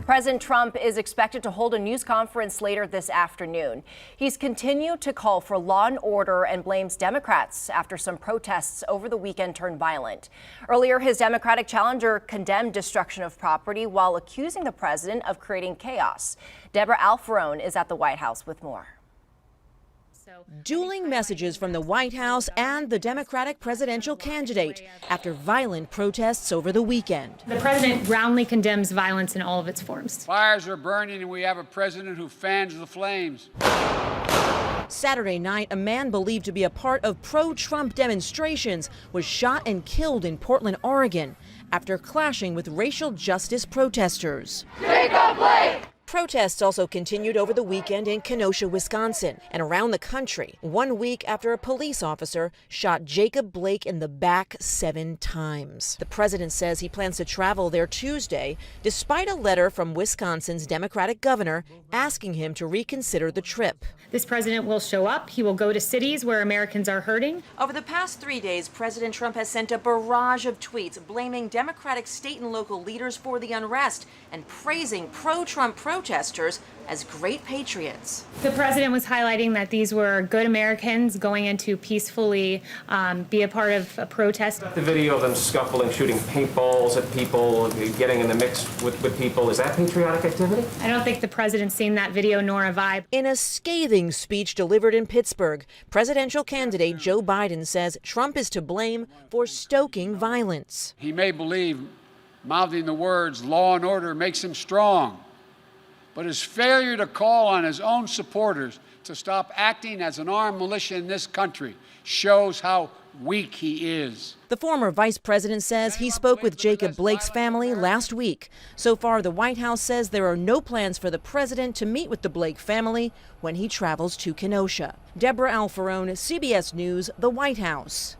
President Trump is expected to hold a news conference later this afternoon. He's continued to call for law and order and blames Democrats after some protests over the weekend turned violent. Earlier, his Democratic challenger condemned destruction of property while accusing the president of creating chaos. Deborah Alfarone is at the White House with more. Dueling messages from the White House and the Democratic presidential candidate after violent protests over the weekend. The president roundly condemns violence in all of its forms. Fires are burning and we have a president who fans the flames. Saturday night, a man believed to be a part of pro-Trump demonstrations was shot and killed in Portland, Oregon, after clashing with racial justice protesters. Jacob Blake! Protests also continued over the weekend in Kenosha, Wisconsin, and around the country, 1 week after a police officer shot Jacob Blake in the back 7 times. The president says he plans to travel there Tuesday, despite a letter from Wisconsin's Democratic governor asking him to reconsider the trip. This president will show up. He will go to cities where Americans are hurting. Over the past 3 days, President Trump has sent a barrage of tweets blaming Democratic state and local leaders for the unrest and praising pro-Trump protesters as great patriots. The president was highlighting that these were good Americans going in to peacefully be a part of a protest. The video of them scuffling, shooting paintballs at people, getting in the mix with people, is that patriotic activity? I don't think the president's seen that video, nor have I. In a scathing speech delivered in Pittsburgh, presidential candidate Joe Biden says Trump is to blame for stoking violence. He may believe mouthing the words law and order makes him strong, but his failure to call on his own supporters to stop acting as an armed militia in this country shows how weak he is. The former vice president says he spoke with Jacob Blake's family last week. So far, the White House says there are no plans for the president to meet with the Blake family when he travels to Kenosha. Deborah Alfarone, CBS News, the White House.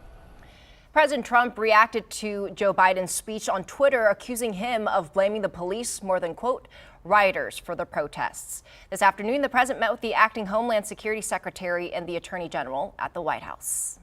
President Trump reacted to Joe Biden's speech on Twitter, accusing him of blaming the police more than, quote, rioters for the protests. This afternoon, the president met with the acting Homeland Security Secretary and the Attorney General at the White House.